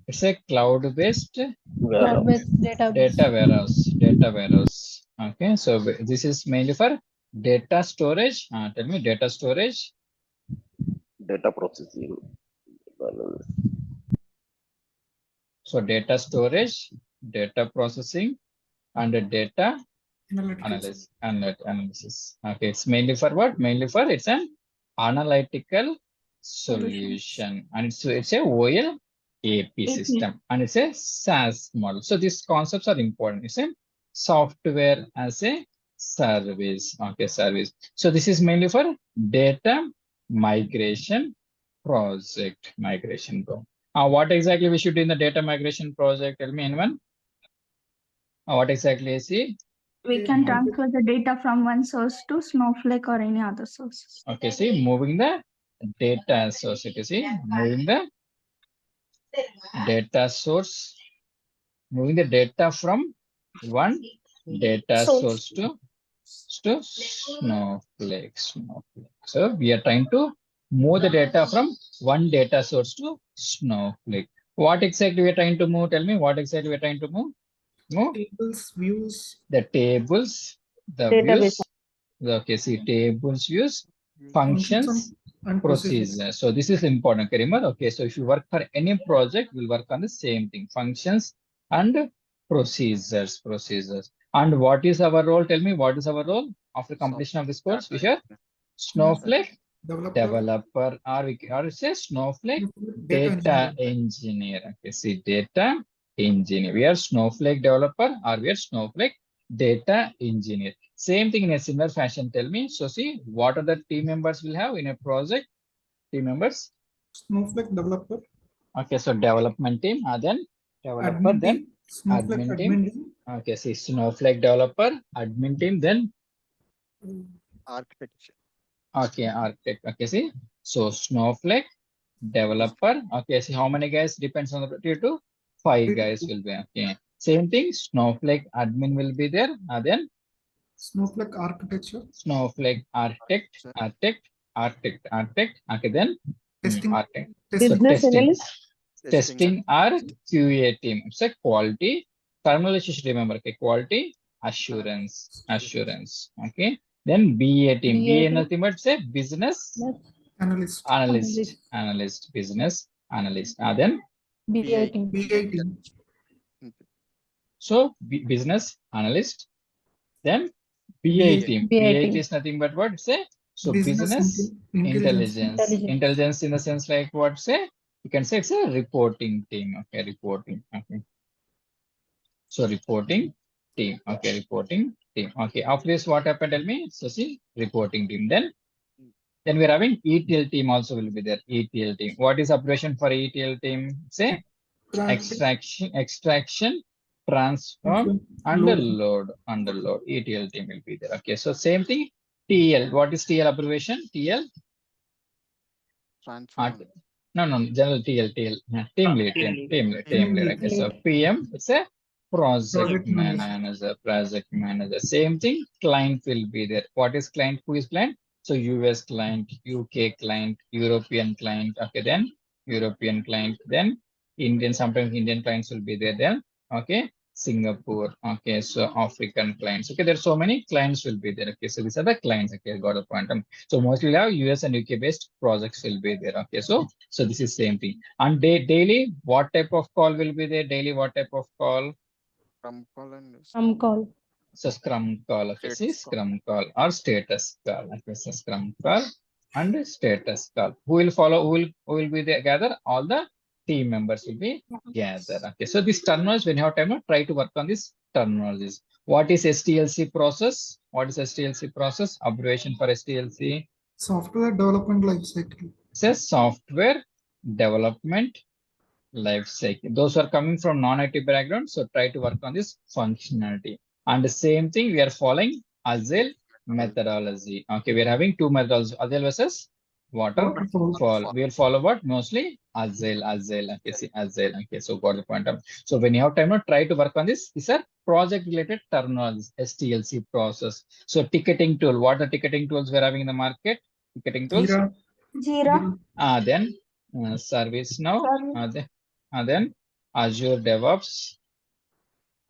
It's a cloud-based Warehouse. data warehouse. Okay, so this is mainly for data storage. Tell me data storage. Data processing. So data storage, data processing, and the data analysis. Okay, it's mainly for what? Mainly for it's an analytical solution, and it's a OLAP system, and it's a SaaS model. So these concepts are important. It's a software as a service. Okay, service. So this is mainly for data migration project. What exactly we should do in the data migration project? Tell me, anyone? What exactly is it? We can transfer the data from one source to Snowflake or any other sources. Okay, see, moving the data source. You see, moving the data source, moving the data from one data source to Snowflake. So we are trying to move the data from one data source to Snowflake. What exactly we are trying to move? Tell me what exactly we are trying to move. Tables, views. The tables, the Database. views. Okay, see, tables, views, functions, and procedures. So this is important. Okay, remember? Okay, so if you work for any project, we'll work on the same thing: functions and procedures. And what is our role? Tell me, what is our role after completion of this course? We have Snowflake developer, or say Snowflake data engineer. Okay, see, data engineer. We are Snowflake developer, or we are Snowflake data engineer. Same thing in a similar fashion. Tell me. So see, what are the team members will have in a project? Team members. Snowflake developer. Okay, so development team, then developer, Admin then team, Snowflake admin team. team. Okay, see, Snowflake developer, admin team, then architecture. okay, architect. Okay, see, so Snowflake developer. Okay, see, how many guys depends on the tier 2? 5 guys will be. Okay, same thing. Snowflake admin will be there. Then Snowflake architecture. Snowflake architect. Okay, then Testing. architect. Business analyst. Testing or QA team. It's a quality terminology. Should remember. Okay, quality assurance. Okay. Then BA team. BA nothing but say business analyst. Business analyst. Then BA team. So business analyst. Then BA team. BA is nothing but what? Say, so business intelligence. Intelligence in the sense like what? Say, you can say it's a reporting team. Okay, reporting. Okay. So reporting team. Okay, reporting team. Okay, after this, what happened? Tell me. So see, reporting team. Then we're having ETL team also will be there. ETL team. What is operation for ETL team? Say extraction, transform, underload. ETL team will be there. Okay, so same thing. TL. What is TL abbreviation? TL. No, general TL. Team lead. Okay, so PM. It's a project manager. Same thing. Client will be there. What is client? Who is client? So US client, UK client, European client. Okay, then European client. Then Indian. Sometimes Indian clients will be there. Then okay, Singapore. Okay, so African clients. Okay, there's so many clients will be there. Okay, so these are the clients. Okay, got a point. So mostly now US and UK based projects will be there. Okay, so this is same thing. And daily, what type of call will be there? Daily, what type of call? Scrum call. So Scrum call. Okay, see, Scrum call or status call. Okay, so Scrum call and status call. Who will follow? Who will be there? Gather all the team members will be gathered. Okay, so this terminology, when you have time, try to work on this terminologies. What is STLC process? What is STLC process? Abbreviation for STLC. Software development life cycle. Says software development life cycle. Those are coming from non-IT background, so try to work on this functionality. And the same thing, we are following Agile methodology. Okay, we are having 2 methods: Agile versus waterfall. We will follow what? Mostly Agile. Okay, see, Agile. Okay, so got the point. So when you have time, try to work on this. These are project-related terminologies. STLC process. So ticketing tool. What are the ticketing tools we are having in the market? Ticketing tools. Jira. Then Service now, Service. then Azure DevOps.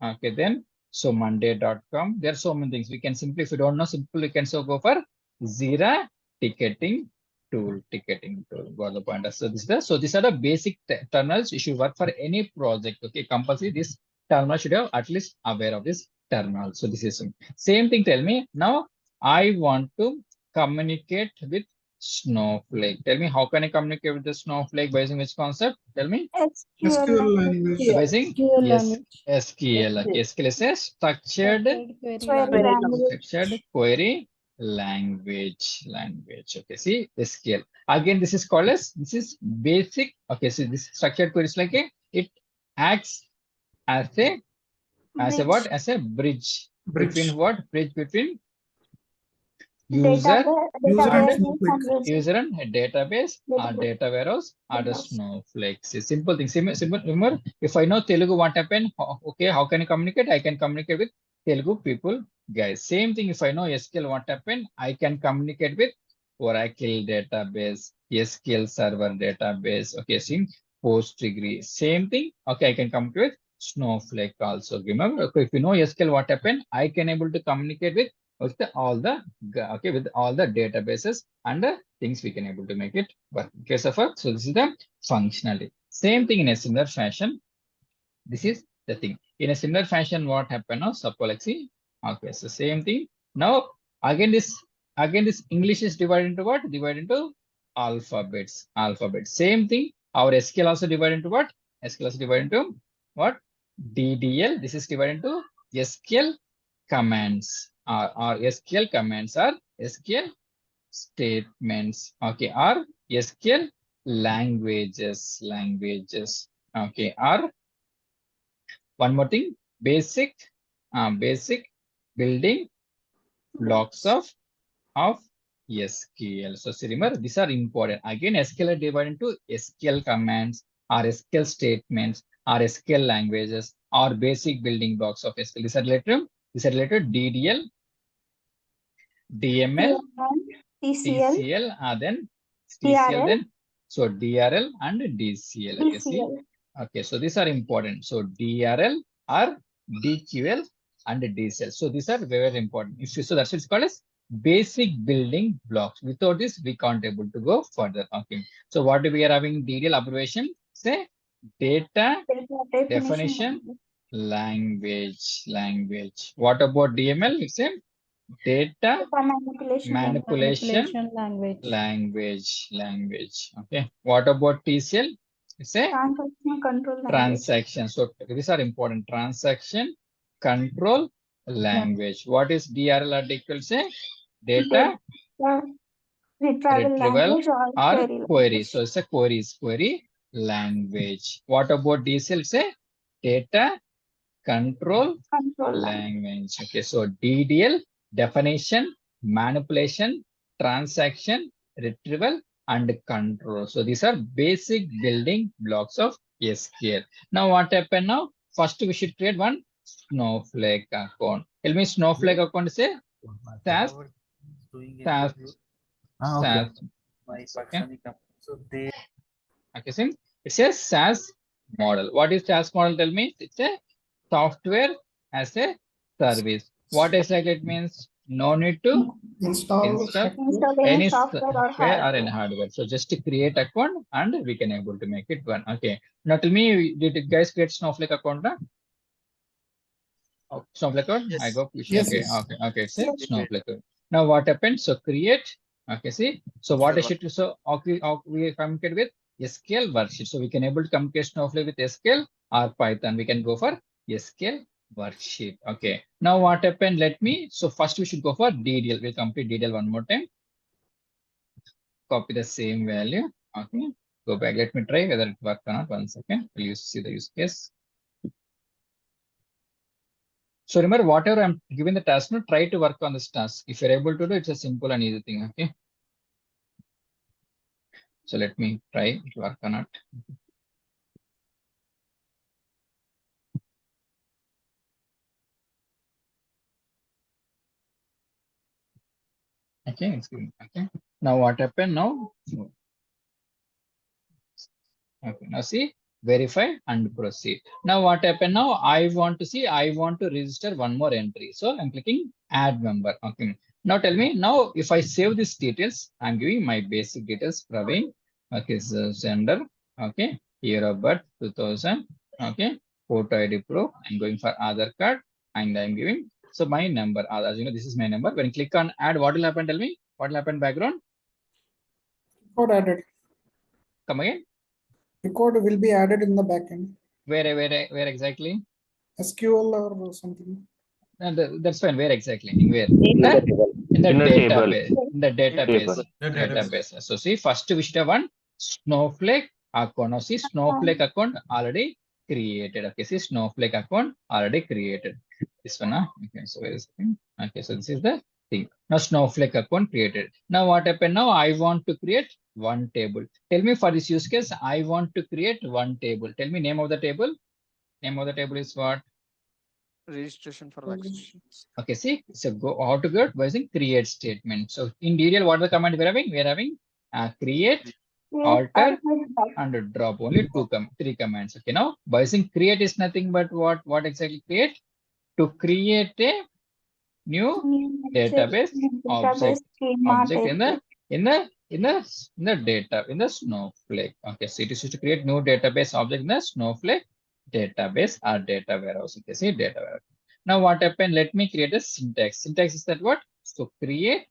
Okay, then so Monday.com. There are so many things. We can simply, if you don't know, simple, we can so go for Jira ticketing tool. Got the point. So these are the basic terminals. You should work for any project. Okay, compulsory this terminal should have at least aware of this terminal. So this is same thing. Tell me now. I want to communicate with Snowflake. Tell me, how can I communicate with the Snowflake by using which concept? Tell me. SQL SQL language. By using SQL yes, language. SQL. Okay, SQL is a structured query language. query language. Okay, see SQL. Again, this is called as, this is basic. Okay, so this structured query is like a, it acts as a what? Bridge. As a bridge Bridge. between what? Bridge between user User and and Database and Snowflake. user. user and a database or Database. data warehouse or the Warehouse. Snowflake. See, simple thing. Simple. Remember, if I know Telugu, what happened? Okay, how can I communicate? I can communicate with Telugu people, guys. Same thing. If I know SQL, what happened? I can communicate with Oracle database, SQL server database. Okay, see, Postgre. Same thing. Okay, I can communicate with Snowflake also. Remember, okay, if you know SQL, what happened? I can able to communicate with all the with all the databases and the things we can able to make it work. In case of a, so this is the functionality. Same thing in a similar fashion. This is the thing. In a similar fashion, what happened now? Suppose like see. Okay, so same thing. Now again this English is divided into what? Divided into alphabets. Same thing. Our SQL also divided into what? SQL also divided into what? DDL. This is divided into SQL commands. Or SQL commands are SQL statements. Okay, or SQL languages. Okay, or one more thing, basic building blocks of SQL. So see, remember, these are important. Again, SQL are divided into SQL commands or SQL statements or SQL languages or basic building blocks of SQL. These are related DDL, DML, TCL. TCL, then TRL. TCL, then so DRL and DCL. Okay, see. DCL. Okay, so these are important. So DRL or DQL and DCL. So these are very important. If you, so that's what it's called as basic building blocks. Without this, we can't able to go further. Okay. So what we are having DDL abbreviation? Say data Data definition language. What about DML? It's a data manipulation language. Okay. What about TCL? It's a Transaction control language. transaction. So these are important. Transaction control language. What is DRL article say? Data Retrieval language or query. So it's a query language. What about DCL say? Data control language. Okay, so DDL definition, manipulation, transaction, retrieval, and control. So these are basic building blocks of SQL. Now what happened now? First we should create one Snowflake account. Tell me Snowflake account say SAS. Okay, see, it's a SaaS model. What is SaaS model? Tell me. It's a software as a service. What exactly it means? No need to Install. install any software or any hardware. So just to create account and we can able to make it one. Okay. Now tell me, did you guys create Snowflake account? Oh, Snowflake account? Yes. I go push. Yes, Okay, yes. okay. So Snowflake account. Now what happened? So create. Okay, see. So what is it? So we communicate with SQL worksheet. So we can able to communicate Snowflake with SQL or Python. We can go for SQL worksheet. Okay. Now what happened? Let me. So first we should go for DDL. We'll complete DDL one more time. Copy the same value. Okay. Go back. Let me try whether it worked or not. 1 second. We'll see the use case. So remember, whatever I'm giving the task, no, try to work on this task. If you're able to do, it's a simple and easy thing. Okay. So let me try to work on it. Okay, it's good. Okay. Now what happened now? Okay, now see, verify and proceed. Now what happened now? I want to register one more entry. So I'm clicking add member. Okay. Now tell me, now if I save these details, I'm giving my basic details, Praveen. Okay, so sender. Okay, year of birth 2000. Okay, photo ID proof. I'm going for Aadhaar card and I'm giving. So my number, as you know, this is my number. When you click on add, what will happen? Tell me, what will happen background? Record added. Come again. Record will be added in the backend. Where exactly? SQL or something. And that's fine. Where exactly? Where? In the table. In the In the table. database. In the database. Table. Database. So see, first we should have one Snowflake account. Now see, Snowflake account already created. Okay, see, Snowflake account already created. This one. Okay, so where is the thing? Okay, so this is the thing. Now Snowflake account created. Now what happened? Now I want to create one table. Tell me for this use case, I want to create one table. Tell me name of the table. Name of the table is what? Registration for vaccinations. Okay, see, so go how to go by using create statement. So in detail, what the command we're having? We're having create, alter, and drop. Only three commands. Okay, now by using create is nothing but what exactly create? To create a new database object in the data in the Snowflake. Okay, so it is to create new database object in the Snowflake database or data warehouse. Okay, see data warehouse. Now what happened? Let me create a syntax. Syntax is that what? So create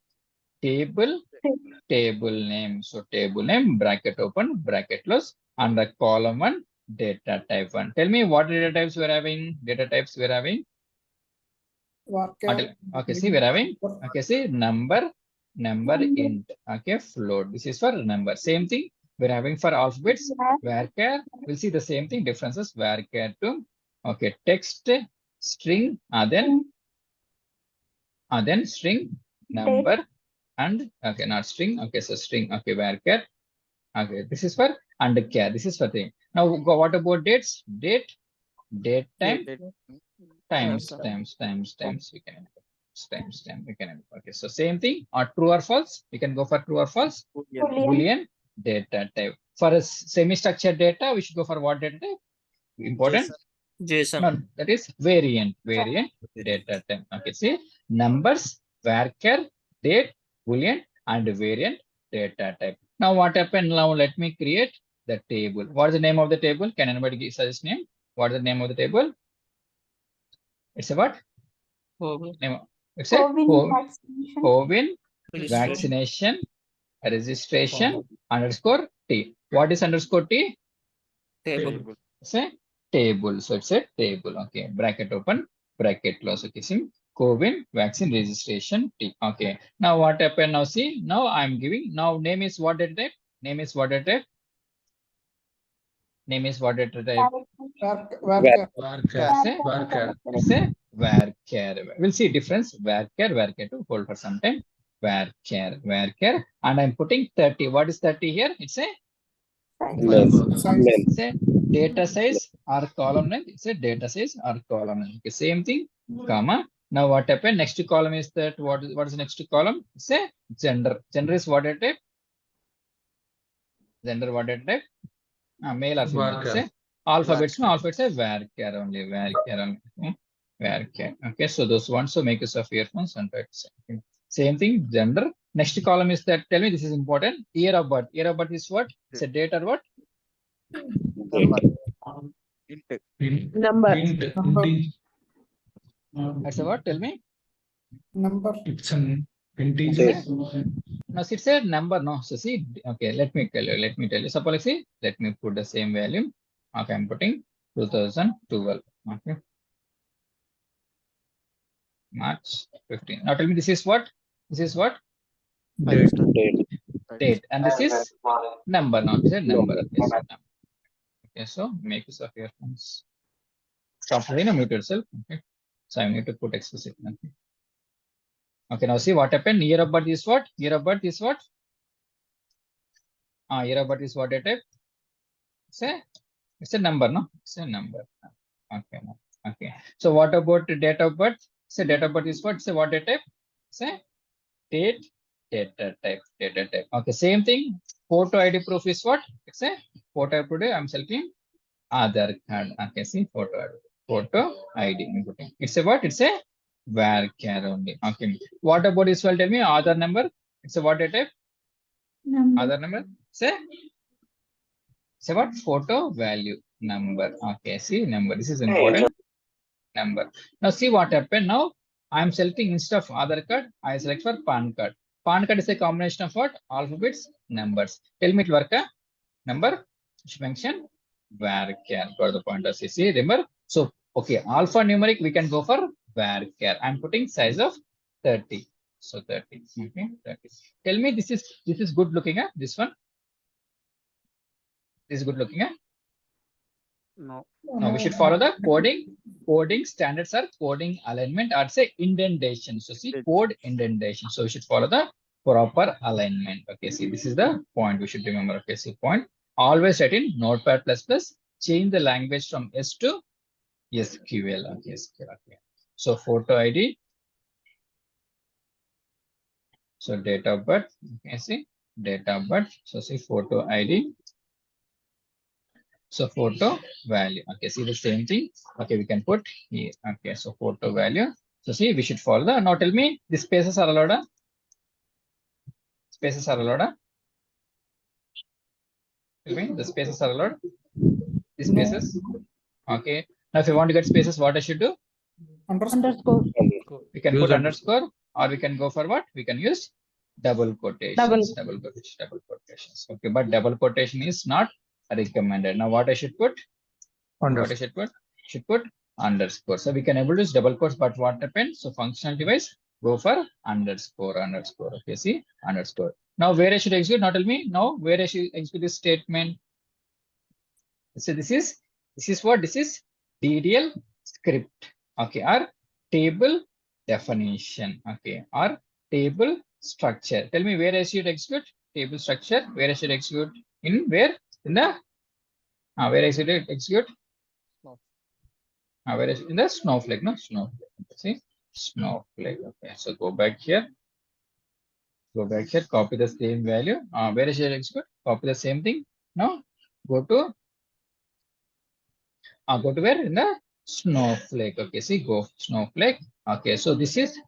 table name. So table name bracket open bracket close and the column one data type one. Tell me what data types we're having. Data types we're having. Okay, see we're having. Okay, see number int. Okay, float. This is for number. Same thing we're having for alphabets. Varchar. We'll see the same thing. Differences. Varchar to okay text string. Then string number and okay not string. Okay, so string. Okay, varchar. Okay, this is for and char. This is for thing. Now what about dates? Date time. Times. We can we can. Okay, so same thing or true or false. We can go for true or false. Boolean data type. For a semi-structured data, we should go for what data type? Important. JSON. No, that is variant data type. Okay, see numbers, varchar, date, boolean, and variant data type. Now what happened? Now let me create the table. What is the name of the table? Can anybody suggest name? What is the name of the table? It's a what? Name. It's a COVID vaccination registration underscore T. What is underscore T? Table. It's a table. So it's a table. Okay. Bracket open, bracket close. Okay. See, COVID vaccine registration T. Okay. Now what happened? Now see, now I'm giving. Now name is what data type? Name is what data type? Name is what data type? It's a varchar. We'll see difference. Varchar to hold for some time. Varchar. And I'm putting 30. What is 30 here? It's a It's a data size or column length. It's a data size or column length. Okay, same thing, comma. Now what happened? Next column is that what is the next column? It's a gender. Gender is what data type? Gender what data type? Male or female. Say alphabets. No, alphabets are varchar only. Varchar. Okay, so those ones. So make use of earphones and that's okay. Same thing. Gender. Next column is that. Tell me this is important. Year of birth. Year of birth is what? It's a date or what? Number. That's a what? Tell me. Number. It's an integer. No, it's a number. No, so see. Okay, let me tell you. Suppose see. Let me put the same value. Okay, I'm putting 2012. Okay. March 15. Now tell me this is what? This is what? Date. And this is number. Now this is number. Okay, so, okay, so make use of earphones. Stop reading, mute yourself. Okay. So I need to put explicit. Okay. Okay, now see what happened. Year of birth is what? Year of birth is what? Year of birth is what data type? It's a number, no? It's a number. Okay, no. Okay. So what about the date of birth? Say date of birth is what? Say what data type? Say date data type, data type. Okay, same thing. Photo ID proof is what? It's a photo ID. I'm selecting Aadhaar card. Okay, see photo ID. Photo ID. I'm putting. It's a what? It's a varchar only. Okay. What about this one? Tell me Aadhaar number. It's a what data type? Number. Aadhaar number. Say. Say what? Photo value number. Okay, see number. This is important. Number. Now see what happened. Now I'm selecting instead of Aadhaar card, I select for PAN card. PAN card is a combination of what? Alphabets, numbers. Tell me it work. Number. Which mention varchar. Got the point of CC. Remember? So okay, alphanumeric we can go for varchar. I'm putting size of 30. So 30. Okay, 30. Tell me this is good looking. This one. This is good looking. No. Now we should follow the coding standards are coding alignment or say indentation. So see code indentation. So we should follow the proper alignment. Okay, see this is the point we should remember. Okay, see point. Always write in Notepad++. Change the language from S to SQL. Okay, SQL. Okay. So photo ID. So date of birth. Okay, see date of birth. So see photo ID. So photo value. Okay, see the same thing. Okay, we can put here. Okay, so photo value. So see, we should follow the. Now tell me, the spaces are allowed. Spaces are allowed. Tell me, the spaces are allowed. The spaces. Okay. Now, if you want to get spaces, what I should do? Underscore. We can put underscore, or we can go for what? We can use double quotations. Double quotations. Okay, but double quotation is not recommended. Now, what I should put? What I should put? Should put underscore. So we can able to use double quotes, but what happens? So functionality wise, go for underscore. Okay, see underscore. Now where I should execute? Now tell me. Now where I should execute this statement? So this is what? This is DDL script. Okay, or table definition. Okay, or table structure. Tell me where I should execute table structure. Where I should execute in where in the where I should execute. Where is in the Snowflake? No, Snowflake. See, Snowflake. Okay, so go back here. Go back here. Copy the same value. Where is your execute? Copy the same thing. Now go to where in the Snowflake. Okay, see, go Snowflake. Okay, so this is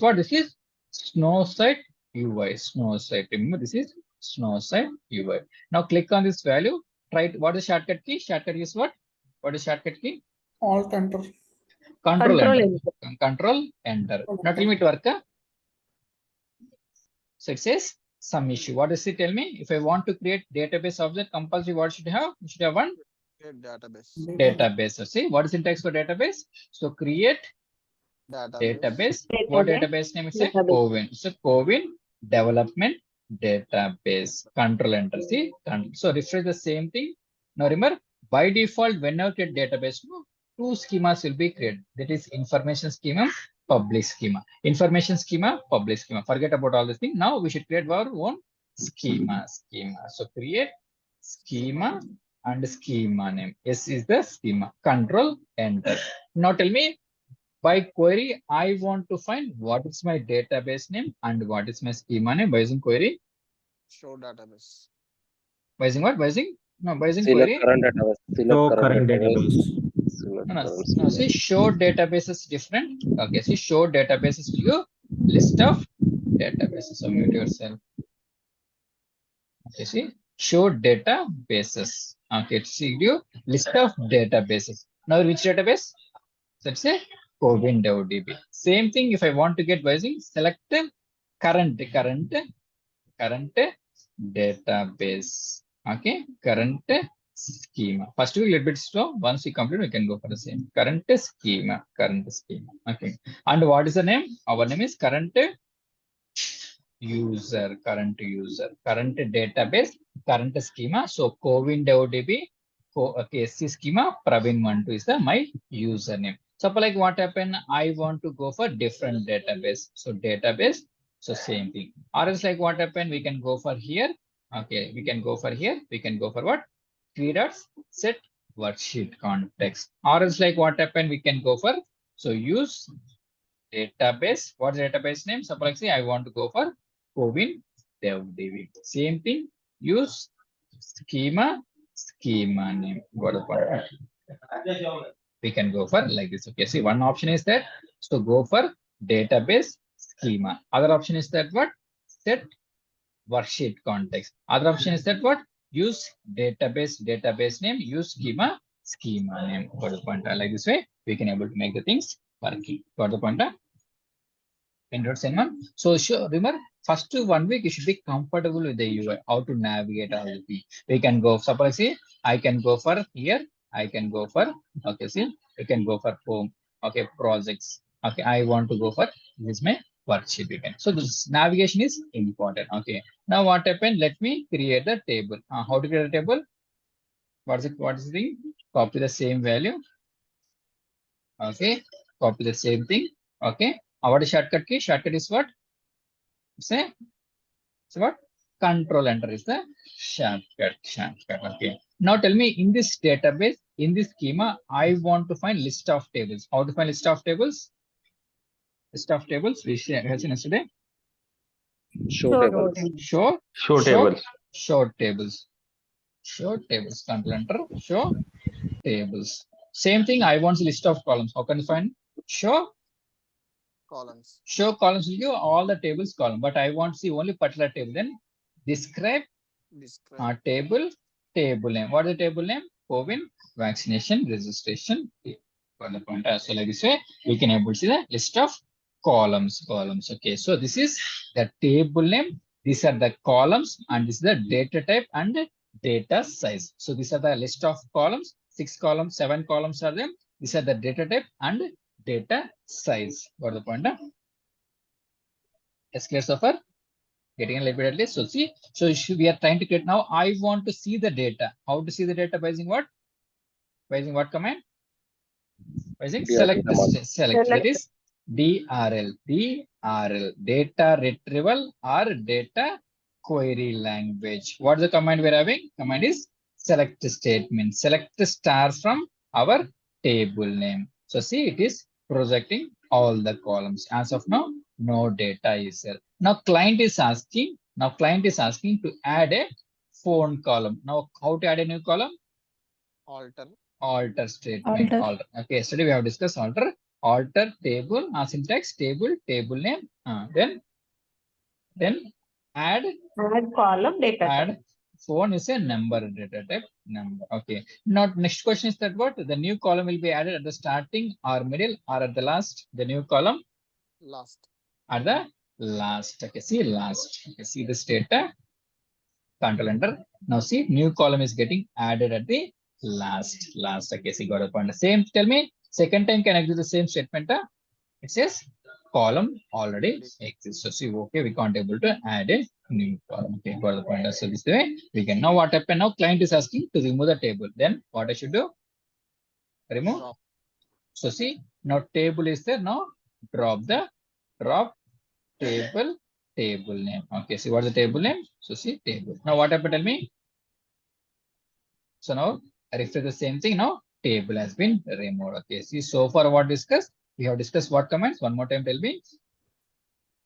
what this is Snowsite UI. Snowsite. Remember, this is Snowsite UI. Now click on this value. Try it. What is shortcut key? Shortcut key is what? What is shortcut key? Alt enter. Control enter. Control enter. Now tell me to work. So it says some issue. What does it tell me? If I want to create database object compulsory, what should I have? You should have one Database. database. So see what is syntax for database? So create database. What database name? It's a Covin. It's a Covin development database. Control enter. See, so refresh the same thing. Now remember, by default, whenever you create database, two schemas will be created. That is information schema, public schema. Information schema, public schema. Forget about all this thing. Now we should create our own schema. So create schema and schema name. S is the schema. Control enter. Now tell me, by query, I want to find what is my database name and what is my schema name. By using query. Show database. By using what? By using no. By using Select query. current database. Select Show current current database. database. Select No, current no, see, show database is different. Okay, see, show database is you list of databases. So mute yourself. Okay, see, show databases. Okay, see you list of databases. Now, which database? So let's say Covin DB. Same thing. If I want to get using, select current database. Okay, current schema. First week a little bit slow. Once we complete, we can go for the same current schema. Okay. And what is the name? Our name is current user, current database, current schema. So Covin DB, KSC schema, Praveen12 is my username. So like what happened? I want to go for different database. So database. So same thing. Or else like what happened? We can go for here. Okay, we can go for here. We can go for what? Three dots, set worksheet context. Or else like what happened? We can go for, so use database. What's database name? Suppose say I want to go for Covin, DevDB. Same thing, use schema name. Got the point? We can go for like this. Okay, see, one option is that, so go for database schema. Other option is that what? Set worksheet context. Other option is that what? Use database name, use schema name. Got the point? Like this way, we can able to make the things working. Got the point? So sure, remember, first 1 week you should be comfortable with the UI, how to navigate all the things. We can go, suppose see, I can go for here, I can go for, okay, see, you can go for home, okay, projects. Okay, I want to go for, this is my worksheet, you can. So this navigation is important. Okay, now what happened? Let me create the table. How to create a table? What is it? What is the thing? Copy the same value. Okay, copy the same thing. Okay, what is shortcut key? Shortcut is what? Say, so what? Control enter is the shortcut. Okay. Now tell me, in this database, in this schema, I want to find list of tables. How to find list of tables? List of tables. We had seen yesterday. Show tables. Show tables. Show tables. Show tables. Control enter. Show tables. Same thing. I want a list of columns. How can you find? Show Columns. Show columns will give all the tables column, but I want to see only particular table. Then describe table name. What is the table name? COVID vaccination registration. So like this way, we can able to see the list of columns. Okay, so this is the table name. These are the columns, and this is the data type and data size. So these are the list of columns. 6 columns, 7 columns are there. These are the data type and data size. Got the point? Yes, clear so far? Getting a little bit at least. So see, so we are trying to get now. I want to see the data. How to see the data? By using what? By using what command? By using select. That is DRL. Data retrieval or data query language. What is the command we're having? Command is select statement. Select the star from our table name. So see, it is projecting all the columns. As of now, no data is there. Now client is asking to add a phone column. Now how to add a new column? Alter statement. Alter. Okay, yesterday we have discussed alter table, syntax table name. Then add column data type. Phone is a number, data type number. Okay. Now next question is that what? The new column will be added at the starting or middle or at the last? The new column? Last. At the last. Okay, see last. Okay, see this data. Control enter. Now see, new column is getting added at the last. Okay, see, got a point. Same, tell me, second time can I do the same statement? It says column already exists. So see, okay, we can't able to add a new column. Okay, got the point. So this way we can. Now what happened? Now client is asking to remove the table. Then what I should do? Remove. Drop. So see, now table is there. Now drop table name. Okay, see what's the table name? So see table. Now what happened? Tell me. So now I refresh the same thing. Now table has been removed. Okay, see, so far what discussed? We have discussed what commands? One more time, tell me.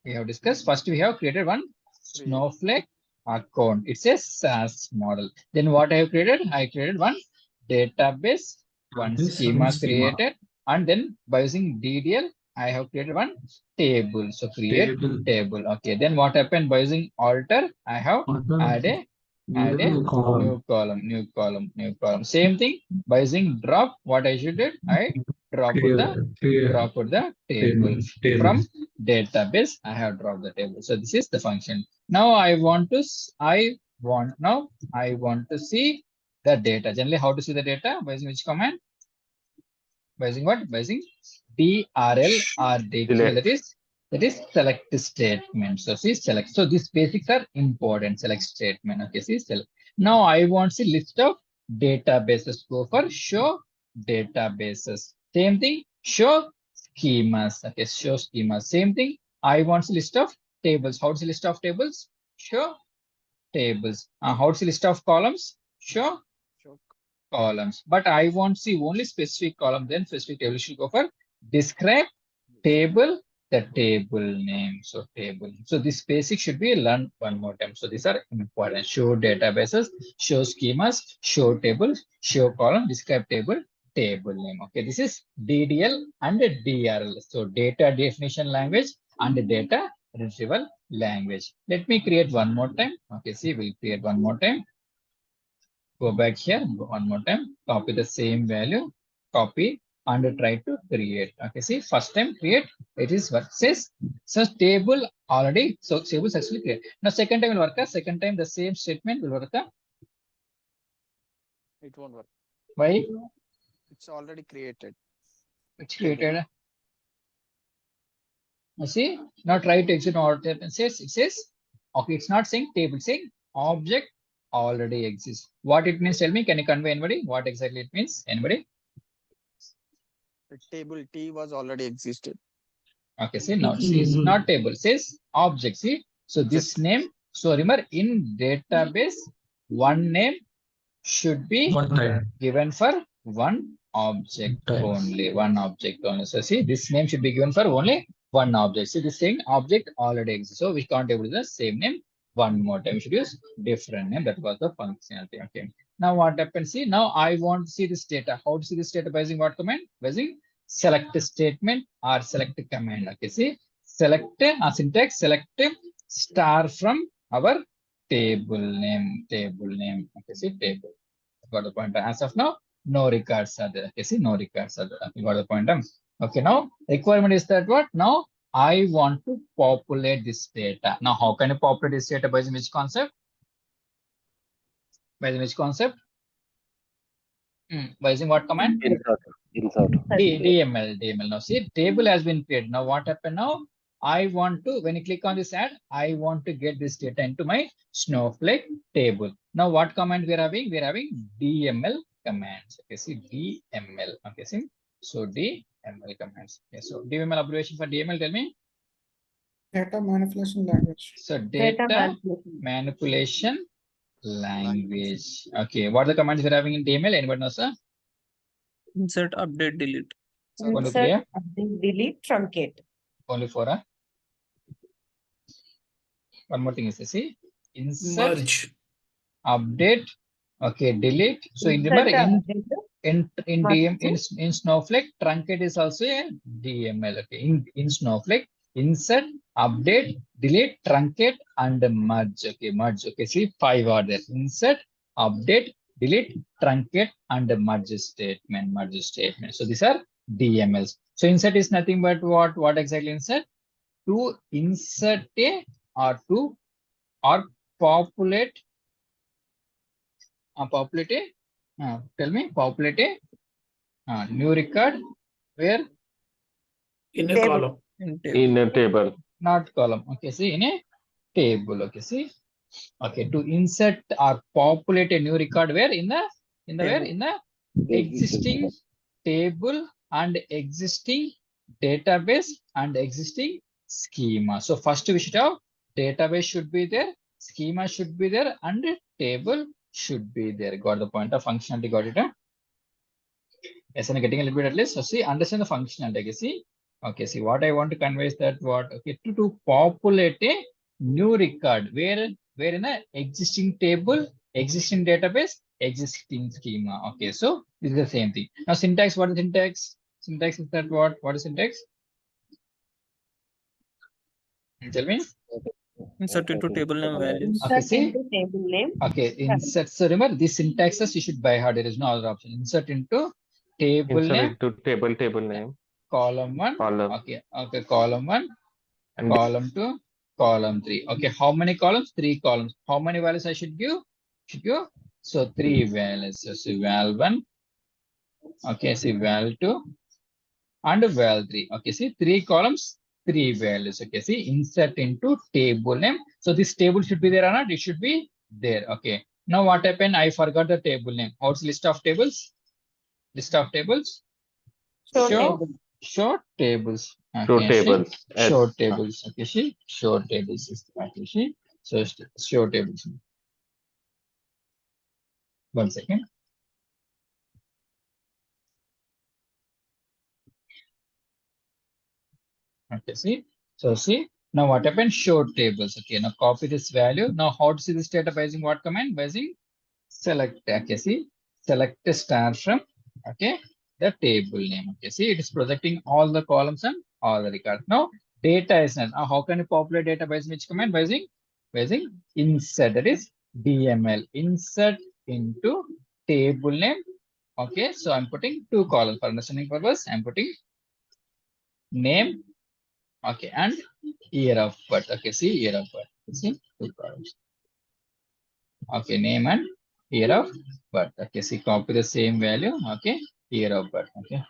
We have discussed. First, we have created one Snowflake account. It's a SaaS model. Then what I have created? I created one database, one schema created, and then by using DDL, I have created one table. So create table. Okay. Then what happened? By using alter, I have added new column. Same thing by using drop. What I should do? I drop the table from database. I have dropped the table. So this is the function. Now I want to see the data. Generally, how to see the data? By using which command? By using what? By using DRL or DQ. That is select statement. So see select. So these basics are important. Select statement. Okay, see select. Now I want to see list of databases. Go for show databases. Same thing. Show schemas. Okay, show schemas. Same thing. I want to see list of tables. How to see list of tables? Show tables. How to see list of columns? Show columns. But I want to see only specific column. Then specific table should go for describe table the table name. So table. So this basic should be learned one more time. So these are important. Show databases, show schemas, show tables, show column, describe table, table name. Okay, this is DDL and DRL. So data definition language and data retrieval language. Let me create one more time. Okay, see, we'll create one more time. Go back here, go one more time, copy the same value, copy and try to create. Okay, see, first time create, it is what says, so table already, so table successfully create. Now second time will work, second time the same statement will work. It won't work. Why? It's already created. It's created. You see, now try to exit order and it says, okay, it's not saying table, saying object already exists. What it means, tell me, can you convey anybody? What exactly it means? Anybody? The table T was already existed. Okay, see, now see, it's not table, says object. See, so this name, so remember in database, one name should be One time. given for one object only, one object only. So see, this name should be given for only one object. See, this thing object already exists. So we can't able to the same name one more time. We should use different name. That was the functionality. Okay. Now what happens? See, now I want to see this data. How to see this data by using what command? By using select statement or select command. Okay. See, select syntax, select star from our table name. Okay. See, table. Got the point. As of now, no records are there. Okay, see, no records are there. You got the point. Okay, now requirement is that what? Now I want to populate this data. Now, how can you populate this data by using which concept? By using which concept? By using what command? Insert. DML. Now, see, table has been created. Now, what happened now? I want to, when you click on this ad, I want to get this data into my Snowflake table. Now, what command we are having? We are having DML commands. Okay, see, DML. Okay, see, so DML commands. Okay, so DML abbreviation for DML, tell me. Data manipulation language. So data manipulation language. Okay, what are the commands we are having in DML? Anybody know, sir? Insert, update, delete. Only Insert, three, update, delete, truncate. only four. One more thing is to see insert, Merge. update, okay, delete. So Insert, remember update, in Snowflake, truncate is also a DML. Okay, in Snowflake, insert, update, delete, truncate, and merge. Okay, merge. Okay, see, 5 are there. Insert, update, delete, truncate, and merge statement. Merge statement. So these are DMLs. So insert is nothing but what? What exactly insert? To insert a or to or populate populate a tell me populate a new record where In a Table. column. In a table. not column. Okay, see, in a table. Okay, see, okay, to insert or populate a new record where in the where in the existing table and existing database and existing schema. So first we should have database should be there, schema should be there, and table should be there. Got the point of functionality? Got it? Yes, I'm getting a little bit at least. So see, understand the functionality. Okay, see, okay, see what I want to convey is that what, okay, to populate a new record where in the existing table, existing database, existing schema. Okay, so this is the same thing. Now syntax, what is syntax? Syntax is that what? What is syntax? Tell me. Insert into table name values. Okay, Insert see? into table name. Okay, insert. So remember these syntaxes you should by heart. There is no other option. Insert into table Insert name, into table name. column 1. Column. Okay, column 1, And column 2, column 3. Okay, how many columns? 3 columns. How many values I should give? So 3 values. So see val 1. Okay, see val 2 and val 3. Okay, see 3 columns, 3 values. Okay, see insert into table name. So this table should be there or not? It should be there. Okay. Now what happened? I forgot the table name. What's list of tables? List of tables. Show Show table. show tables. show Okay, tables. see? Show tables. Okay, see? Show tables is okay, see? So show tables. 1 second. Okay, see. So see, now what happened? Show tables. Okay, now copy this value. Now how to see this data by using what command? By using select. Okay, see, select a star from, okay, the table name. Okay, see, it is projecting all the columns and all the records. Now data is not. Now how can you populate data by using which command? By using insert. That is DML. Insert into table name. Okay, so I'm putting two columns for understanding purpose. I'm putting name. Okay, and year of birth. Okay, see, year of birth. See, two columns. Okay, name and year of birth. Okay, see, copy the same value. Okay, year of birth. Okay,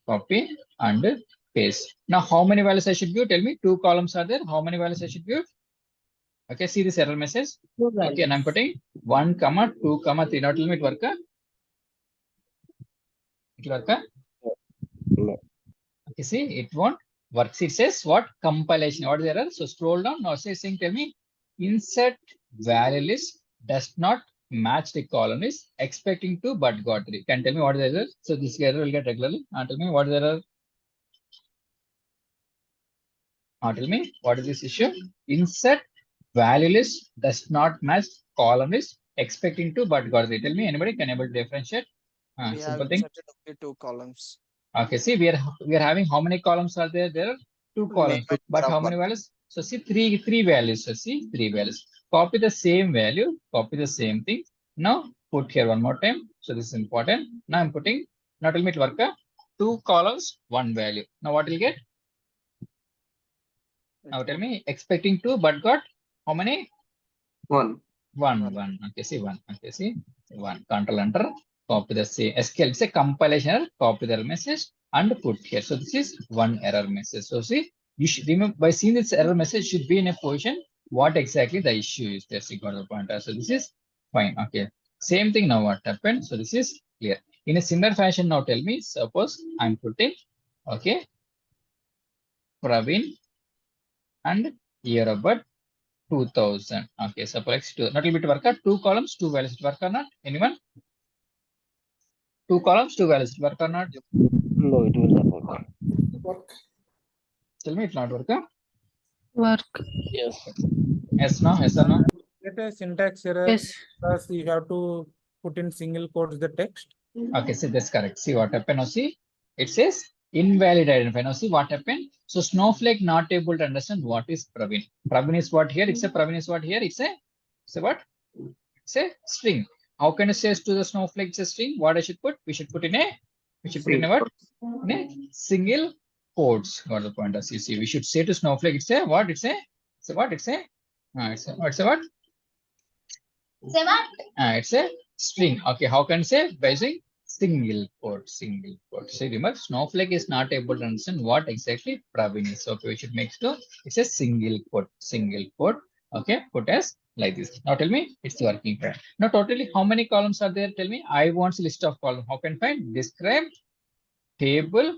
copy and paste. Now, how many values I should give? Tell me, two columns are there. How many values I should give? Okay, see this error message. Okay, and I'm putting 1, 2, 3. Now, tell me it work. It work. No. Okay, see, it won't work. It says what? Compilation. What is the error? So scroll down. Now, saying, tell me, insert value list does not match the column is expecting to but got 3. Can tell me what is the error? So this error will get regularly. Tell me what is the error? Tell me what is this issue? Insert value list does not match column is expecting to but got 3. Tell me, anybody can able to differentiate? We have Simple thing. inserted only 2 columns. Okay, see, we are having how many columns are there? There are 2 columns, Name and but year how of many birth. values? So see three values. So see 3 values. Copy the same value, copy the same thing. Now put here one more time. So this is important. Now I'm putting, now tell me it work. 2 columns, 1 value. Now what will you get? Now tell me, expecting 2, but got how many? 1. 1. Okay, see 1. Okay, see 1. Control enter. Copy the same SQL. It's a compilation error. Copy the message and put here. So this is one error message. So see, you should remember by seeing this error message should be in a position what exactly the issue is. That's the got the pointer. So this is fine. Okay. Same thing now. What happened? So this is clear. In a similar fashion, now tell me. Suppose I'm putting okay, Praveen and year of birth 2000. Okay. Suppose not a little bit work out. 2 columns, 2 values. Work or not? Anyone? 2 columns, 2 values. Work or not? No, it will not work. Work. Tell me it's not working. Work. Yes. Yes, no, yes or no? Get a syntax error Yes. because you have to put in single quotes the text. Okay, see that's correct. See what happened. Now see, it says invalid identifier. Now see what happened. So Snowflake not able to understand what is Praveen. Praveen is what here? It's a Praveen is what here? It's a what? It's a string. How can you say to the Snowflake it's a string? What I should put? We should put in a what? In a single quotes. Got the point? As you see, we should say to Snowflake it's a what? It's a what? It's a what? It's a string. Okay, how can say by using single quote, single quote. So remember, Snowflake is not able to understand what exactly Praveen is. Okay, we should make sure it's a single quote, single quote. Okay, put as like this. Now tell me it's working fine. Now totally how many columns are there? Tell me. I want a list of columns. How can I find? Describe table,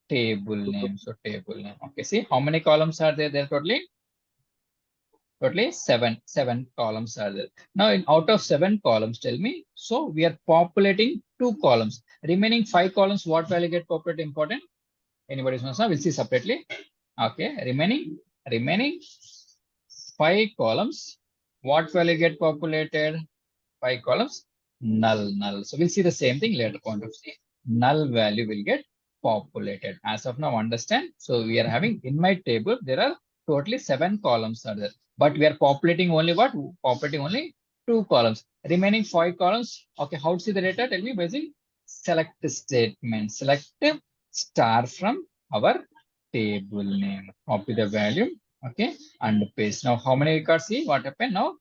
table name. So table name. Okay, see how many columns are there totally? Totally seven columns are there. Now out of 7 columns, tell me. So we are populating 2 columns. Remaining 5 columns, what value get populated important? Anybody's knows now? We'll see separately. Okay, remaining 5 columns. What value get populated? 5 columns, null. So we'll see the same thing later point of view. Null value will get populated. As of now, understand. So we are having in my table, there are totally 7 columns are there. But we are populating only what? Populating only 2 columns. Remaining 5 columns. Okay, how to see the data? Tell me by using select statement. Select star from our table name. Copy the value. Okay, and paste. Now, how many records see? What happened now?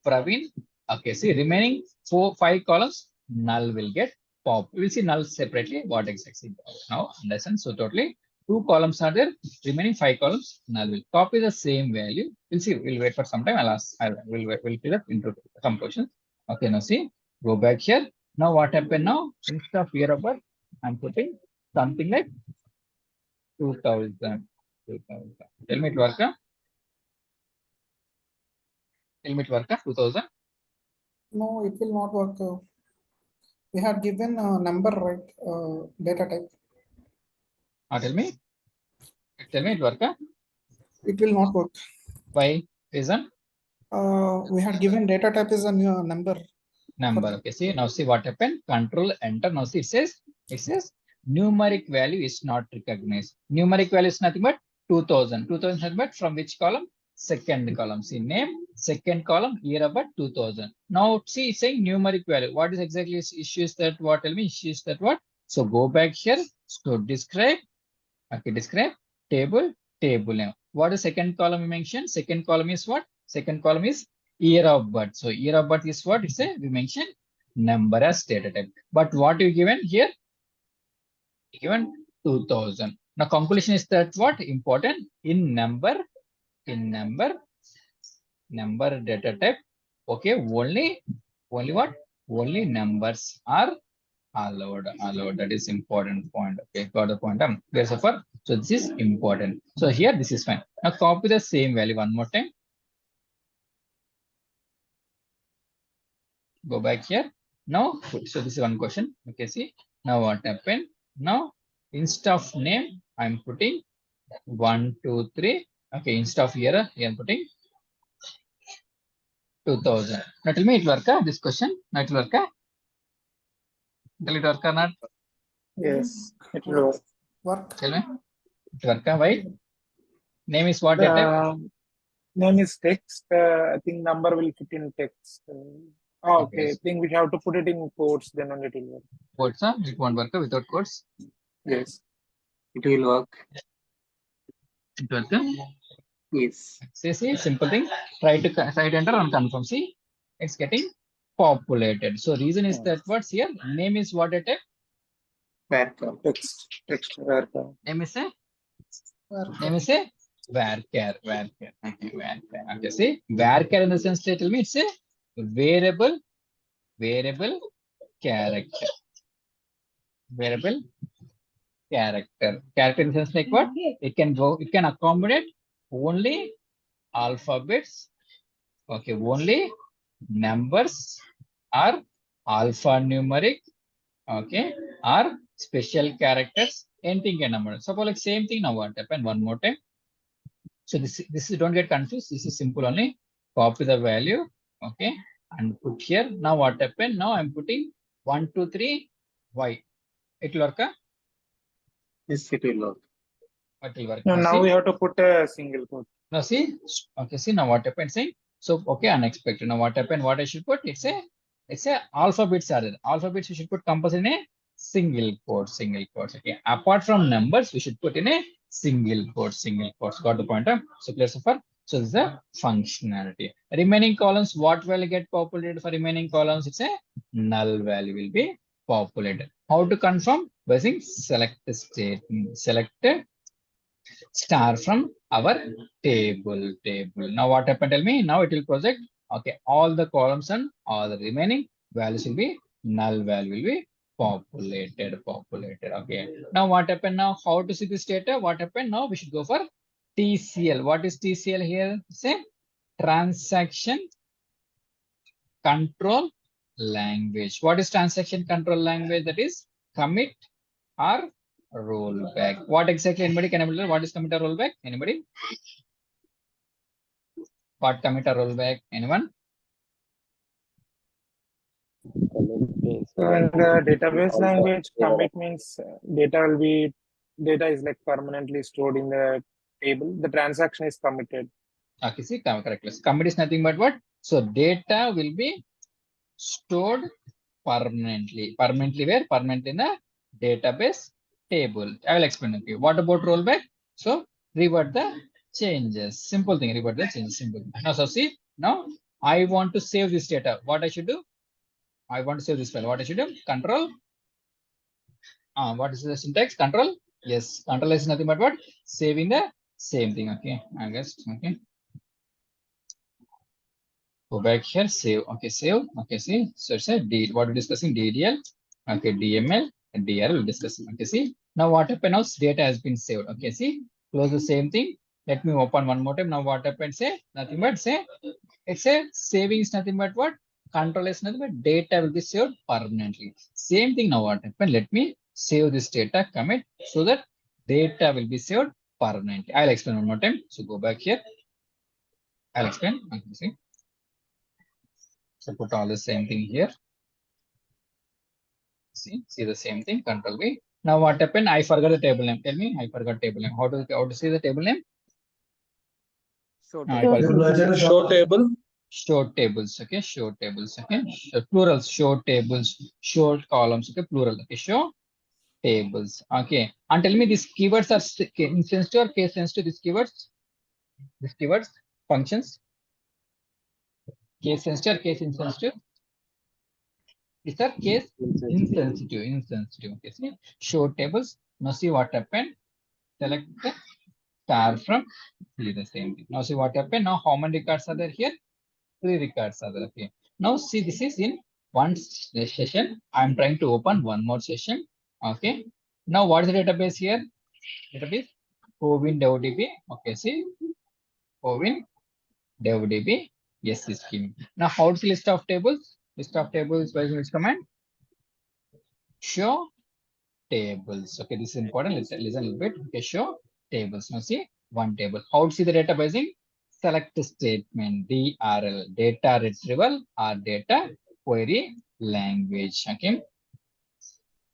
Praveen. Okay, see remaining 5 columns, null will get pop. We'll see null separately. What exactly now? Understand? So totally 2 columns are there. Remaining 5 columns, null will copy the same value. We'll see. We'll wait for some time. We'll fill up into some questions. Okay, now see. Go back here. Now what happened now? Instead of year of birth, I'm putting something like 2000. Tell me it work. Tell me it work. 2000. No, it will not work. We have given a number, right? Data type. Tell me. Tell me it work? It will not work. Why? Reason? We had given data type is a new number. Number. Okay, see now see what happened. Control enter. Now see it says numeric value is not recognized. Numeric value is nothing but 2000. 2000 is nothing but from which column? Second column. See name, second column, year about 2000. Now see it's saying numeric value. What is exactly issue is that what? Tell me issue is that what? So go back here. So describe. Okay, describe table name. What is second column we mentioned? Second column is what? Second column is year of birth. So year of birth is what? It's a we mentioned number as data type. But what you given here? Given 2000. Now conclusion is that what important in number data type. Okay, only what? Only numbers are allowed. That is important point. Okay, got the point. Clear so far? So this is important. So here this is fine. Now copy the same value one more time. Go back here. Now, so this is one question. Okay, see. Now what happened? Now instead of name, I'm putting 1, 2, 3. Okay, instead of year, here I'm putting 2000. Now tell me it work? This question. Now it work? Tell it work or not? Yes, it will Work. Tell me. It work? Why? Name is what? work. Name is text. I think number will fit in text. Okay, I think we have to put it in quotes, then only it will work. Quotes, it won't work without quotes. Yes. It will work. It work? Yes. See, simple thing. Try to enter and confirm. See, it's getting populated. So reason is that what's here? Name is what at Varchar. Text. Varchar. name is a Work. name is a varchar. Okay, varchar. Okay, see, varchar in the sense that tell me it's a variable character. Variable character. Character in the sense like what? It can accommodate only alphabets. Okay, only numbers or alphanumeric. Okay, or special characters. Anything can number. Suppose like same thing. Now what happened? One more time. So this is don't get confused. This is simple only. Copy the value. Okay, and put here. Now what happened? Now I'm putting 1, 2, 3. Y. It will work. Yes, it will work. It will work. No, now see? we have to put a single quote. Now see, okay, see now what happened, saying, so, okay, unexpected. Now what happened, what I should put, it's a alphabets are there. Alphabets we should put compulsory in a single quotes, okay. Apart from numbers, we should put in a single quotes. Got the point, huh? So clear so far? So this is a functionality. Remaining columns, what will get populated for remaining columns? It's a null value will be populated. How to confirm? By saying select the statement, select star from our table. Now what happened? Tell me. Now it will project. Okay, all the columns and all the remaining values will be null value will be populated. Okay. Now what happened? Now how to see this data? What happened? Now we should go for TCL. What is TCL here? Say transaction control language. What is transaction control language? That is commit or rollback. What exactly? Anybody can able to? What is commit or rollback? Anybody? What commit or rollback? Anyone? So in the database language, commit means data is like permanently stored in the table. The transaction is committed. Okay, see, correct. Commit is nothing but what? So data will be stored permanently. Permanently where? Permanently in the database table. I will explain it to you. What about rollback? So revert the changes. Simple thing, revert the changes. Simple. Now, so see, now I want to save this data. What I should do? I want to save this file. What I should do? Control. What is the syntax? Control. Yes, control is nothing but what? Saving the same thing. Okay, I guess. Okay. Go back here, save. Okay, save. Okay, see. So it's a D. What we're discussing? DDL. Okay, DML. And DRL we're discussing. Okay, see. Now what happened? Now data has been saved. Okay, see. Close the same thing. Let me open one more time. Now what happened? Say nothing but say it's a saving is nothing but what? Control is nothing but data will be saved permanently. Same thing now what happened? Let me save this data commit so that data will be saved permanently. I'll explain one more time. So go back here. I'll explain. Okay, see. So put all the same thing here. See the same thing. Control V. Now what happened? I forgot the table name. Tell me, I forgot table name. How to see the table name? So I forgot. Show table. Show tables. Okay, show tables. Okay, so plurals. Show tables. Show columns. Okay, plural. Okay, show tables. Okay, and tell me these keywords are insensitive or case sensitive? These keywords, functions, case sensitive or case insensitive? These are case insensitive. Okay, see, show tables. Now see what happened. Select the star from. See the same thing. Now see what happened. Now how many records are there here? 3 records are there. Okay. Now see, this is in one session. I'm trying to open one more session. Okay. Now what is the database here? Database Covin DevDB. Okay. See, Covin DevDB. Yes, is scheme. Now how to see list of tables? List of tables by which command? Show tables. Okay, this is important. Let's listen a little bit. Okay, show tables. Now see one table. How to see the databasing? Select statement DRL, data retrieval or data query language. Okay.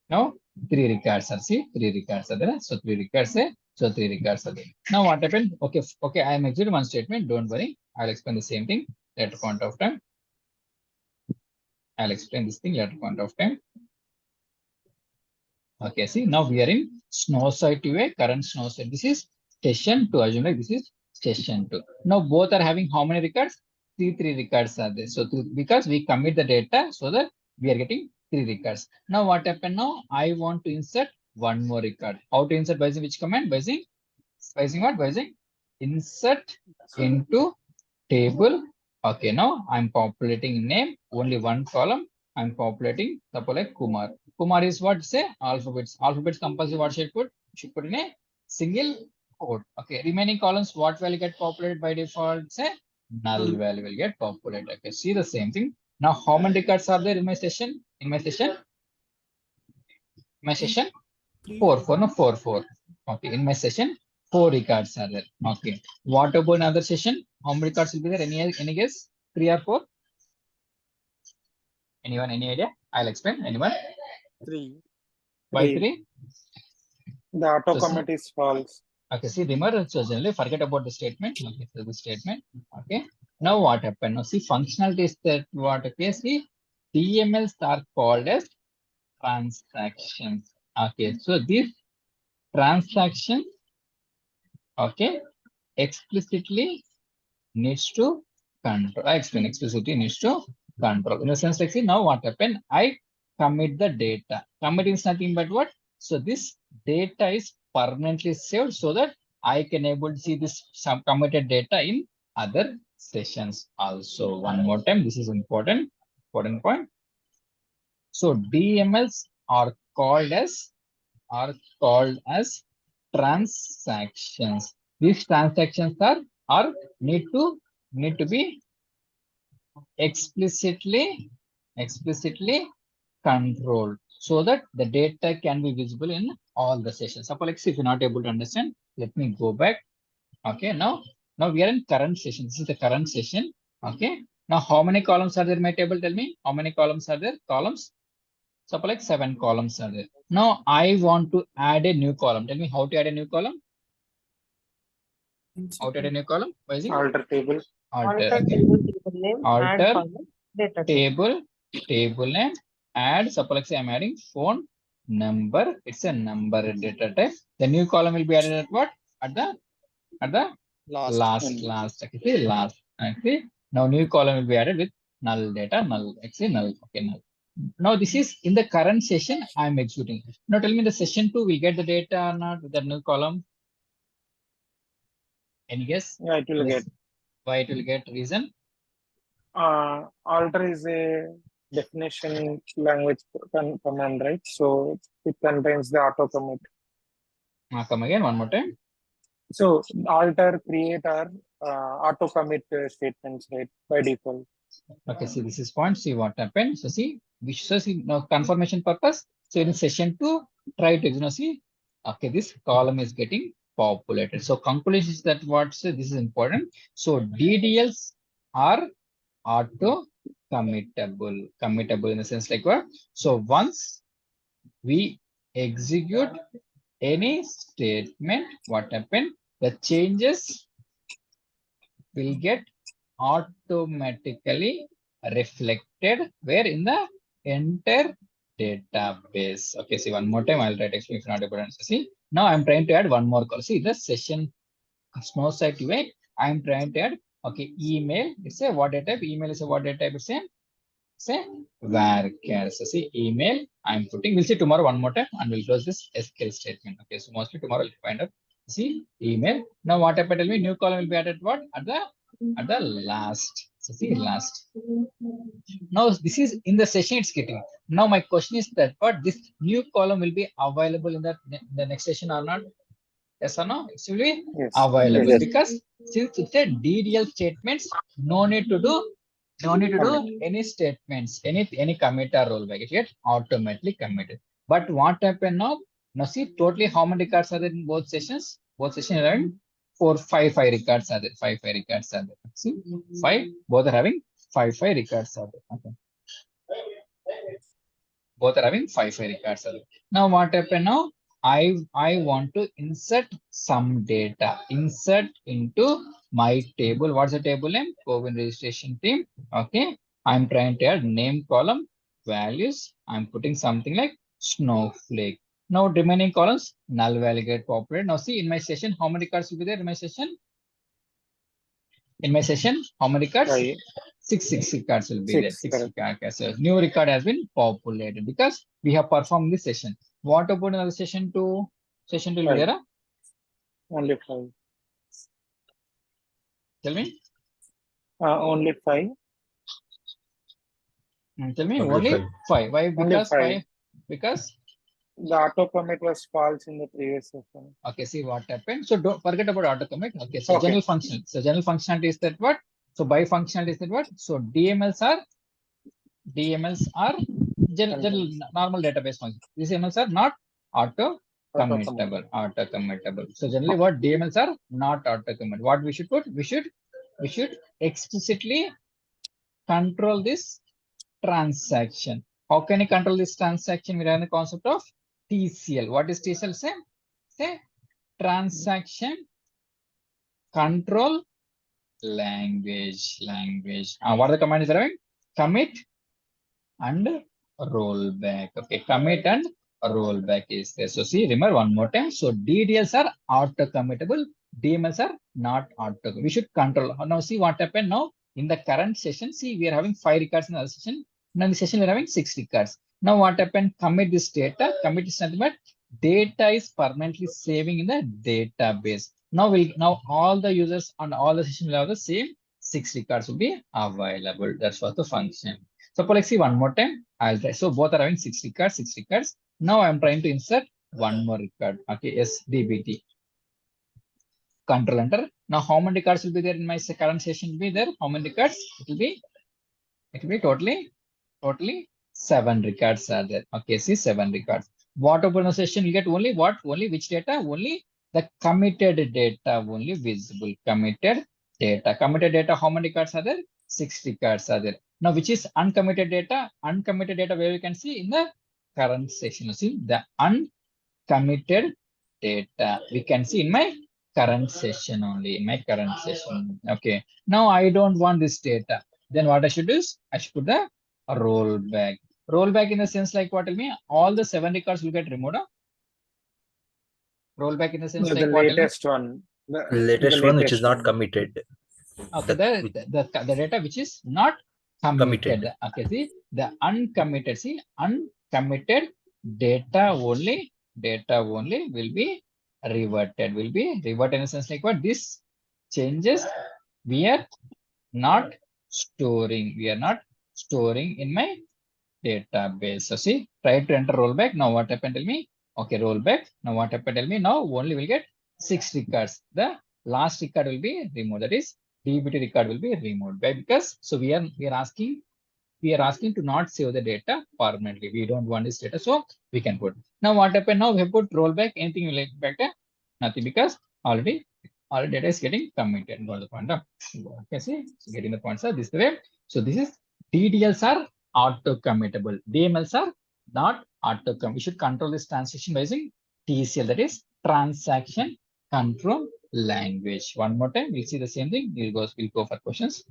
Now 3 records are, see, 3 records are there. So 3 records are, so 3 records are there. Now what happened? Okay, I am executing one statement. Don't worry. I'll explain the same thing at a point of time. I'll explain this thing at a point of time. Okay, see, now we are in snow site to a current snow site. This is session 2. Assume like this is session 2. Now both are having how many records? 3 records are there. So because we commit the data so that we are getting 3 records. Now what happened now? I want to insert one more record. How to insert? By using which command? By using what? By using insert into table. Okay, now I'm populating name, only one column. I'm populating, suppose like Kumar. Kumar is what? Say alphabets. Alphabets compulsory what should put? Should put in a single quote. Okay, remaining columns, what value get populated by default? Say null value will get populated. Okay, see the same thing. Now, how many records are there in my session? In my session? My session? 4. Okay, in my session, 4 records are there. Okay. What about another session? How many records will be there? Any guess? 3 or 4? Anyone, any idea? I'll explain. Anyone? 3. Why 3? The auto commit is false. Okay, see, remember, so generally forget about the statement. Okay, so the statement. Okay. Now what happened? Now see, functionality is that what? Okay, see, DMLs are called as transactions. Okay, so these transactions, okay, explicitly needs to control. I explain explicitly needs to control. In the sense, like, see, now what happened? I commit the data. Commit is nothing but what? So this data is permanently saved so that I can able to see this some committed data in other sessions also. One more time, this is important point. So DMLs are called as transactions. These transactions are need to be explicitly controlled so that the data can be visible in all the sessions. Suppose if you're not able to understand, let me go back. Okay, now we are in current session. This is the current session. Okay, now how many columns are there in my table? Tell me how many columns are there? Columns. Suppose like 7 columns are there. Now I want to add a new column. Tell me how to add a new column. How to add a new column? Alter table. Alter Okay. table name. Add Alter column. Data table. table name. Add. Suppose like say I'm adding phone number. It's a number data type. The new column will be added at what? At the last. Okay, last. Okay. Now new column will be added with null data. Null. Actually null. Okay, null. Now this is in the current session I'm executing. Now tell me the session 2 will get the data or not with the new column. Any guess? Yeah, it will get. Why it will get? Reason? Alter is a definition language command, right? So it contains the auto commit. Come again one more time. So alter, create are auto commit statements, right? By default. Okay, see this is point. See what happened. So see, which so see now confirmation purpose. So in session 2, try to see. Okay, this column is getting populated. So conclusion is that this is important. So DDLs are auto committable. Committable in the sense like what? So once we execute any statement, what happened? The changes will get automatically reflected where in the entire database. Okay, see one more time. I'll write explain if not able to answer. See, now I'm trying to add one more call. See the session Snowflake UI. I'm trying to add email. It's a what data type. Email is a what data type. It's a say varchar. So see email I'm putting. We'll see tomorrow one more time and we'll close this SQL statement. Okay, so mostly tomorrow we'll find out. See email. Now what happened? Tell me new column will be added what at the last. So see last. Now this is in the session it's getting. Now my question is that what this new column will be available in the next session or not? Yes or no? It will be available because since it's a DDL statements, no need to do any statements, any commit or rollback. It gets automatically committed. But what happened now? Now see totally how many records are there in both sessions? Both sessions are having five records are there. Five records are there. See, five. Both are having five records are there. Okay. Both are having five records are there. Now what happened now? I want to insert some data. Insert into my table. What's the table name? COVID registration team. Okay. I'm trying to add name column, values. I'm putting something like Snowflake. Now remaining columns, null value get populated. Now see in my session, how many cards will be there in my session? In my session, how many cards? Six records will be there. Six records. So new record has been populated because we have performed this session. What about another session two? Session two will be there? Only 5. Tell me. Only 5. Tell me only five. Why? Because five. Because the auto commit was false in the previous session. Okay, see what happened. So don't forget about auto commit. Okay, so general function. So general functionality is that what? So by functionality is that what? So DMLs are general normal database functions. These DMLs are not auto committable. So generally what DMLs are not auto commit. What we should put? We should explicitly control this transaction. How can you control this transaction? We have the concept of TCL. What is TCL? Say transaction control language. What are the commands are having? Commit and rollback. Okay, commit and rollback is there. So see, remember one more time. So DDLs are auto committable. DMLs are not auto. We should control. Now see what happened now in the current session. See, we are having 5 records in the session. Now in the session we are having 6 records. Now what happened? Commit this data. Commit is nothing but data is permanently saving in the database. Now all the users on all the sessions will have the same 6 records will be available. That's what the function. So let's see one more time. I'll try. So both are having 6 records. Now I'm trying to insert one more record. Okay, SDBT. Control enter. Now how many records will be there in my current session? Will be there? How many records? It will be totally 7 records are there. Okay, see 7 records. What about the session? You get only what? Only which data? Only the committed data only visible. Committed data. How many records are there? 6 records are there. Now which is uncommitted data? Uncommitted data where you can see in the current session. You see the uncommitted data. We can see in my current session only. In my current session. Okay. Now I don't want this data. Then what I should do is I should put the rollback. Rollback in the sense like what? Tell me all the 7 records will get removed. Rollback in the sense like the what? Latest one. The latest one which is not committed. Okay, the data which is not committed. Okay, see the uncommitted. See uncommitted data only will be reverted. Will be reverted in the sense like what? This changes we are not storing. We are not storing in my database. So see, try to enter rollback. Now what happened? Tell me. Okay, rollback. Now what happened? Tell me. Now only will get 6 records. The last record will be removed. That is DBT record will be removed. Why? Because so we are asking to not save the data permanently. We don't want this data, so we can put. Now what happened? Now we have put rollback. Anything you like better? Nothing, because already data is getting committed. Got the point? Okay, see, so getting the point, sir. This is the way. So this is DDLs are auto committable. DMLs are not auto commit. We should control this transaction by using TCL, that is transaction control language. One more time, we'll see the same thing. We'll go for questions.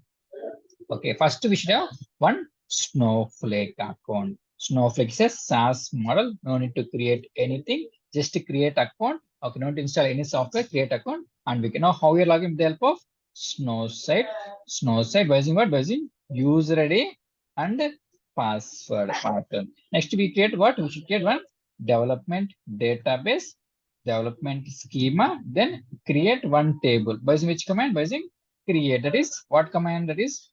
Okay, first we should have one Snowflake account. Snowflake is a SaaS model. No need to create anything. Just to create account. Okay, no need to install any software. Create account, and we can know how we are logging with the help of Snowsite. Snowsite by using what? By using user ID and password pattern. Next, we create what? We should create one development database, development schema. Then create one table. By using which command? By using create. That is what command? That is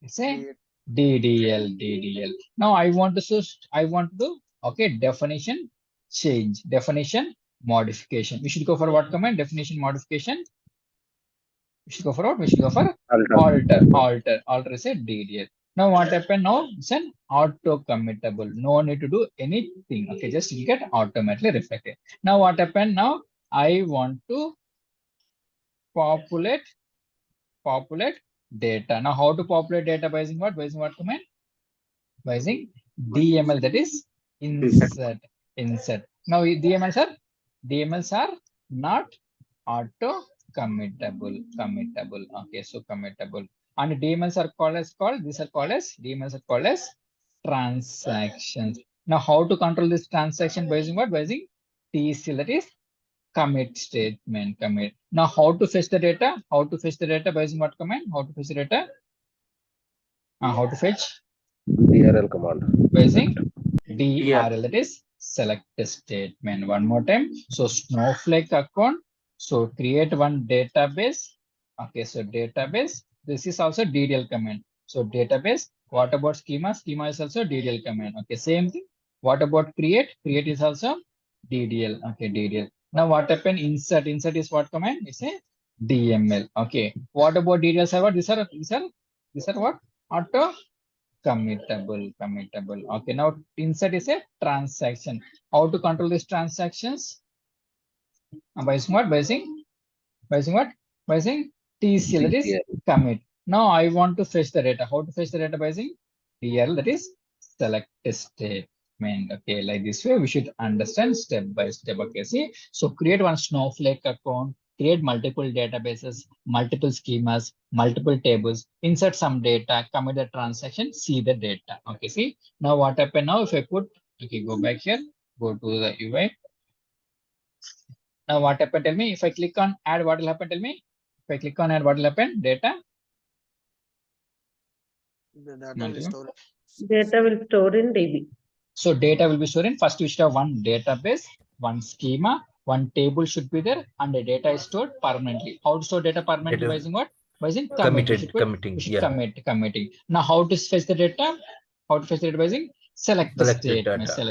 say DDL. Now I want to do okay, definition change, definition modification. We should go for what command? Definition modification. We should go for what? We should go for alter is a DDL. Now what happened now? It's an auto committable. No need to do anything. Okay, just you get automatically reflected. Now what happened? Now I want to populate data. Now how to populate data by using what? By using what command? By using DML, that is insert. Now DMLs are not auto committable. Okay, so committable. And DMLs are called as DMLs are called as transactions. Now how to control this transaction by using what? By using TCL, that is commit statement. Now how to fetch the data? How to fetch the data by using what command? How to fetch the data? How to fetch? DRL command. By using DRL, that is select statement. One more time. So Snowflake account. So create one database. Okay, so database. This is also DDL command. So database. What about schema? Schema is also DDL command. Okay, same thing. What about create? Create is also DDL. Okay, DDL. Now what happened? Insert. Insert is what command? It's a DML. Okay. What about DDL server? These are what? Auto committable. Okay. Now insert is a transaction. How to control these transactions? By using what? By using what? By using TCL, that is commit. Now I want to fetch the data. How to fetch the data? By using DRL, that is select statement. Okay, like this way we should understand step by step. Okay, see, so create one Snowflake account, create multiple databases, multiple schemas, multiple tables, insert some data, commit the transaction, see the data. Okay, see, now what happened now? If I put, okay, go back here, go to the UI. Now what happened? Tell me. If I click on add, what will happen? Tell me. If I click on add, what will happen? Data. The data will store. Data will store in DB. So data will be stored in, first we should have one database, one schema, one table should be there, and the data is stored permanently. How to store data permanently? By using what? By using committing. Committing. Now how to fetch the data? How to fetch the data? By using select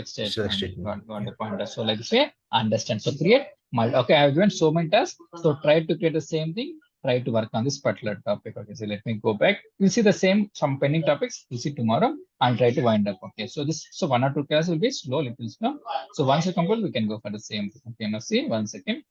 statement. Got the point. So like this way, understand. So create. Okay, I have given so many tasks. So try to create the same thing. Try to work on this particular topic. Okay, so let me go back. We'll see the same, some pending topics. We'll see tomorrow. I'll try to wind up. Okay, so so 1 or 2 classes will be little slow. So once you complete, we can go for the same. Okay, now see, 1 second.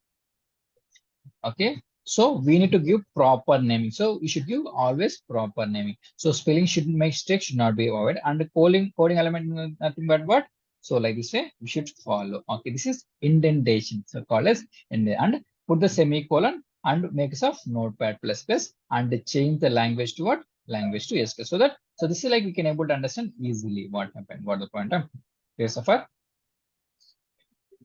Okay, so we need to give proper naming. So we should give always proper naming. So spelling mistake should not be avoided. And the coding element, nothing but what? So like this way, we should follow. Okay, this is indentation. So call as and put the semicolon and make us of Notepad++ and change the language to what? Language to SQL. So this is like we can able to understand easily what happened, what the point of case of our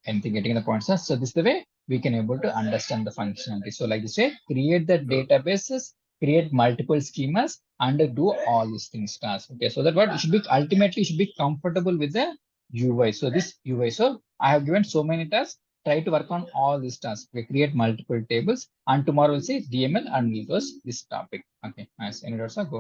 anything getting the points. So this is the way we can able to understand the functionality. So like this way, create the databases, create multiple schemas, and do all these things tasks. Okay, so that what should be ultimately should be comfortable with the UI. So this UI. So I have given so many tasks. Try to work on all these tasks. We create multiple tables, and tomorrow we'll see DML and we'll go this topic. Okay, nice. Any doubts? Go ahead.